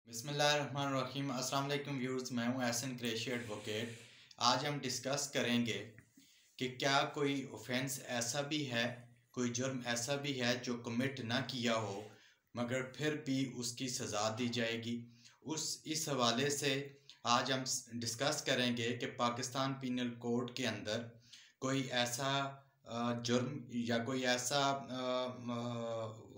बिस्मिल्लाहिर्रहमानिर्रहीम। अस्सलाम वालेकुम व्यूअर्स, मैं हूं एहसन कुरैशी एडवोकेट। आज हम डिस्कस करेंगे कि क्या कोई ऑफेंस ऐसा भी है, कोई जुर्म ऐसा भी है जो कमिट ना किया हो मगर फिर भी उसकी सज़ा दी जाएगी। इस हवाले से आज हम डिस्कस करेंगे कि पाकिस्तान पीनल कोड के अंदर कोई ऐसा जुर्म या कोई ऐसा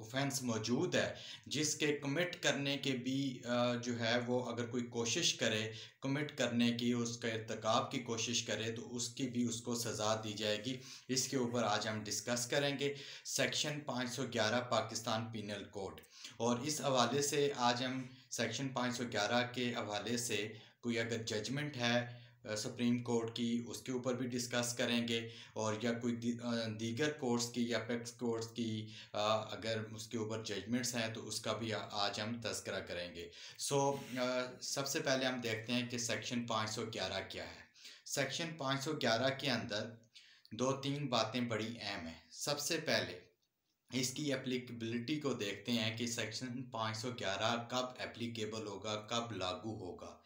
ऑफेंस मौजूद है जिसके कमिट करने के भी जो है वो अगर कोई कोशिश करे कमिट करने की, उसका इर्तिकाब की कोशिश करे तो उसकी भी उसको सज़ा दी जाएगी। इसके ऊपर आज हम डिस्कस करेंगे सेक्शन 511 पाकिस्तान पीनल कोड। और इस हवाले से आज हम सेक्शन 511 के हवाले से कोई अगर जजमेंट है सुप्रीम कोर्ट की, उसके ऊपर भी डिस्कस करेंगे। और या कोई दीगर कोर्ट्स की या अपेक्स कोर्ट्स की अगर उसके ऊपर जजमेंट्स हैं तो उसका भी आज हम तज़किरा करेंगे। सबसे पहले हम देखते हैं कि सेक्शन 511 क्या है। सेक्शन 511 के अंदर दो तीन बातें बड़ी अहम हैं। सबसे पहले इसकी एप्लीकेबिलिटी को देखते हैं कि सेक्शन 511 कब एप्लीकेबल होगा, कब लागू होगा।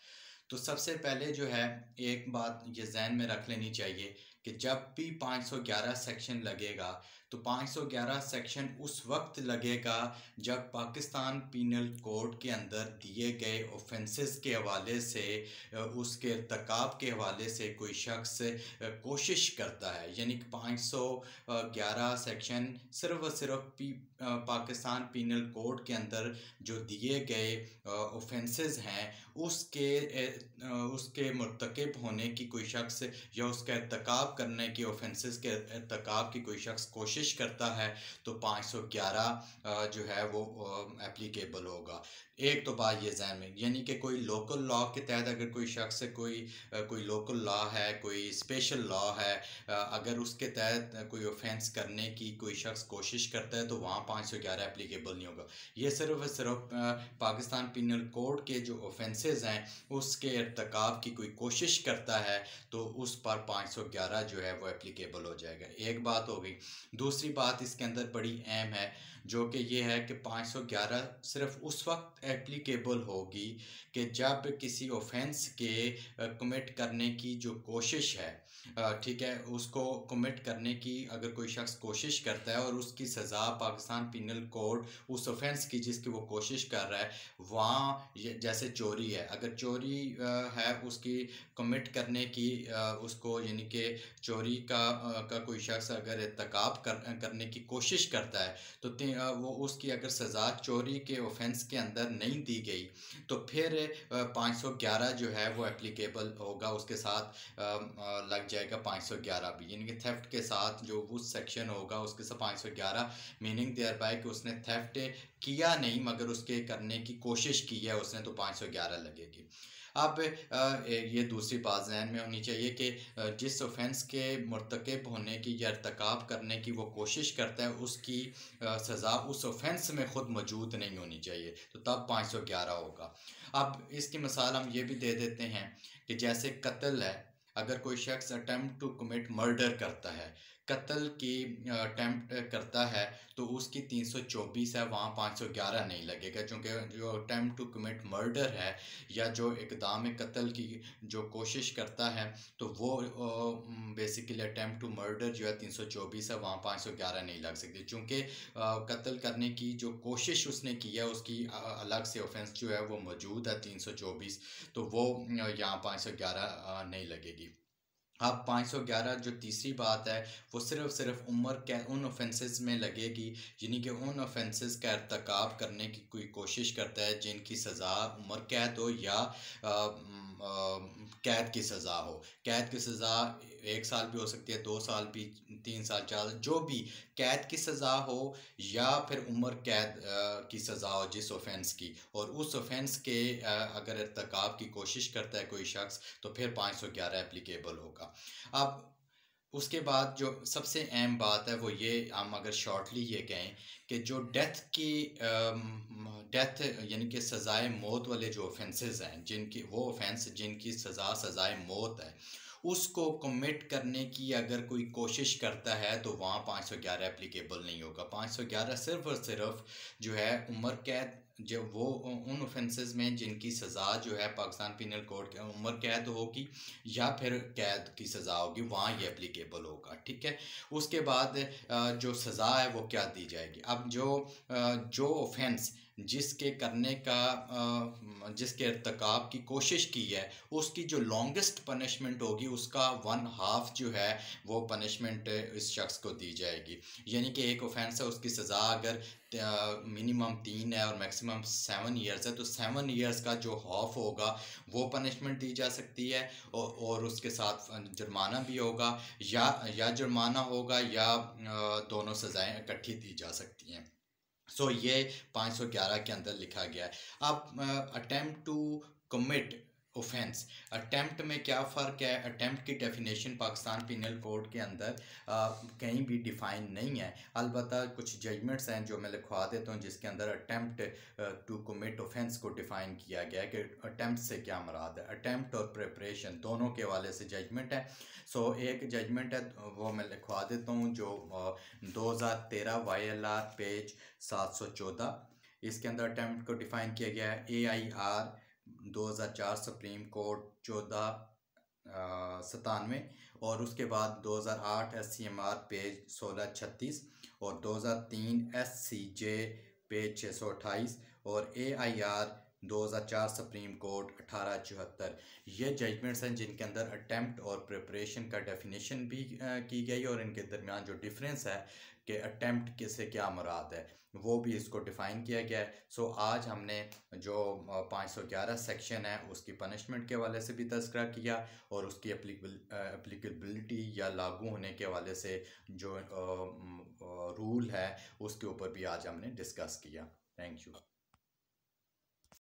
तो सबसे पहले जो है एक बात ये जहन में रख लेनी चाहिए कि जब भी 511 सेक्शन लगेगा तो 511 सेक्शन उस वक्त लगेगा जब पाकिस्तान पीनल कोड के अंदर दिए गए ऑफेंसेस के हवाले से, उसके इर्तिकाब के हवाले से कोई शख्स कोशिश करता है। यानी कि 511 सेक्शन सिर्फ व सिर्फ पाकिस्तान पीनल कोड के अंदर जो दिए गए ऑफेंसेस हैं उसके मुर्तकब होने की कोई शख्स या उसका इर्तिकाब करने की, ऑफेंसेस के इर्तिकाब की कोई शख्स कोशिश करता है तो 511 जो है वो एप्लीकेबल होगा। एक तो बात ये जहन में, यानी कि कोई लोकल लॉ के तहत अगर कोई शख्स कोई लोकल लॉ है, कोई स्पेशल लॉ है, अगर उसके तहत कोई ऑफेंस करने की कोई शख्स कोशिश करता है तो वहाँ 511 एप्लीकेबल नहीं होगा। ये सिर्फ पाकिस्तान पीनल कोड के जो ऑफेंसेस हैं उसके इर्तिकाब की कोई कोशिश करता है तो उस पर 511 जो है वो एप्लीकेबल हो जाएगा। एक बात हो गई। दूसरी बात इसके अंदर बड़ी अहम है जो कि ये है कि 511 सिर्फ उस वक्त एप्लीकेबल होगी कि जब किसी ऑफेंस के कमिट करने की जो कोशिश है, ठीक है, उसको कमिट करने की अगर कोई शख्स कोशिश करता है और उसकी सज़ा पाकिस्तान पीनल कोड उस ऑफेंस की जिसकी वो कोशिश कर रहा है, वहाँ जैसे चोरी है, अगर चोरी है उसकी कमिट करने की, उसको यानी कि चोरी का कोई शख्स अगर इर्तिकाब करने की कोशिश करता है तो वो उसकी अगर सज़ा चोरी के ऑफेंस के अंदर नहीं दी गई तो फिर 511 जो है वो एप्लीकेबल होगा, उसके साथ लग जाएगा 511 भी। यानी कि थेफ्ट के साथ जो वो सेक्शन होगा उसके साथ 511, मीनिंग देयर बाय कि उसने थेफ्ट किया नहीं मगर उसके करने की कोशिश की है उसने, तो 511 लगेगी। अब ये दूसरी बात जहन में होनी चाहिए कि जिस ऑफेंस के मुर्तकब होने की या इर्तिकाब करने की वो कोशिश करता है उसकी सज़ा उस ऑफेंस में ख़ुद मौजूद नहीं होनी चाहिए, तो तब 511 होगा। अब इसकी मिसाल हम ये भी दे देते हैं कि जैसे कत्ल है, अगर कोई शख्स अटेम्प्ट टू कमिट मर्डर करता है, कत्ल की अटेम्प्ट करता है तो उसकी 324 है, वहाँ 511 नहीं लगेगा, क्योंकि जो अटेम्प्ट टू कमिट मर्डर है या जो इक़दाम कत्ल की जो कोशिश करता है तो वो बेसिकली अटेम्प्ट टू मर्डर जो है 324 है, वहाँ 511 नहीं लग सकती, चूँकि कत्ल करने की जो कोशिश उसने की है उसकी अलग से ऑफेंस जो है वो मौजूद है 324, तो वो यहाँ 511 नहीं लगेगी। अब 511 जो तीसरी बात है वो सिर्फ उम्र कैद उन ऑफेंसेस में लगेगी, यानी कि उन ऑफेंसेस का इर्तिकाब करने की कोई कोशिश करता है जिनकी सज़ा उम्र कैद हो या कैद की सज़ा हो। कैद की सज़ा 1 साल भी हो सकती है, 2 साल भी, 3 साल, 4 साल, जो भी कैद की सज़ा हो या फिर उम्र कैद की सज़ा हो जिस ऑफेंस की, और उस ऑफेंस के अगर इर्तिकाब की कोशिश करता है कोई शख्स तो फिर 511 एप्लीकेबल होगा। अब उसके बाद जो सबसे अहम बात है वो ये, हम अगर शॉर्टली ये कहें कि जो डेथ यानी कि सज़ाए मौत वाले जो ऑफेंसेस हैं, जिनकी वो ऑफेंस जिनकी सज़ाए मौत है, उसको कमिट करने की अगर कोई कोशिश करता है तो वहाँ 511 एप्लीकेबल नहीं होगा। 511 सिर्फ और सिर्फ जो है उम्र कैद जो वो उन ऑफेंसेस में जिनकी सज़ा जो है पाकिस्तान पिनल कोड के उम्र कैद होगी या फिर कैद की सज़ा होगी, वहाँ ये एप्लीकेबल होगा। ठीक है, उसके बाद जो सज़ा है वो क्या दी जाएगी। अब जो ऑफेंस जिसके करने का जिसके इर्तिकाब की कोशिश की है, उसकी जो लॉन्गेस्ट पनिशमेंट होगी उसका 1/2 जो है वो पनिशमेंट इस शख्स को दी जाएगी। यानी कि एक ऑफेंस है, उसकी सज़ा अगर मिनिमम 3 है और मैक्सिमम 7 ईयर्स है, तो 7 ईयर्स का जो हाफ होगा वो पनिशमेंट दी जा सकती है, और उसके साथ जुर्माना भी होगा, या जुर्माना होगा या दोनों सज़ाएं इकट्ठी दी जा सकती हैं। ये 511 के अंदर लिखा गया है। अब attempt to commit offence, attempt में क्या फ़र्क है। अटेम्प्ट की डेफिनेशन पाकिस्तान पिनल कोड के अंदर कहीं भी डिफ़ाइन नहीं है। अलबत्ता कुछ जजमेंट्स हैं जो मैं लिखवा देता हूँ, जिसके अंदर अटेम्प्ट टू कमिट ऑफेंस को डिफ़ाइन किया गया है कि अटेम्प्ट से क्या मुराद है। अटेम्प्ट और प्रिपरेशन दोनों के हवाले से जजमेंट है। एक जजमेंट है वो मैं लिखवा देता हूँ, जो 2013 YLR पेज 714, इसके अंदर अटेम्प्ट को डिफ़ाइन किया गया है। AIR 2004 सुप्रीम कोर्ट 1497, और उसके बाद 2008 SCMR पेज 1636, और 2003 SCJ पेज 628, और AIR 2004 सुप्रीम कोर्ट 1874। ये जजमेंट्स हैं जिनके अंदर अटेम्प्ट और प्रिपरेशन का डेफिनेशन भी की गई, और इनके दरमियान जो डिफरेंस है कि अटेम्प्ट से क्या मुराद है वो भी इसको डिफ़ाइन किया गया है। आज हमने जो 511 सेक्शन है उसकी पनिशमेंट के हवाले से भी तज़किरा किया, और उसकी एप्लीकेबिलिटी या लागू होने के हवाले से जो रूल है उसके ऊपर भी आज हमने डिस्कस किया। Thank you.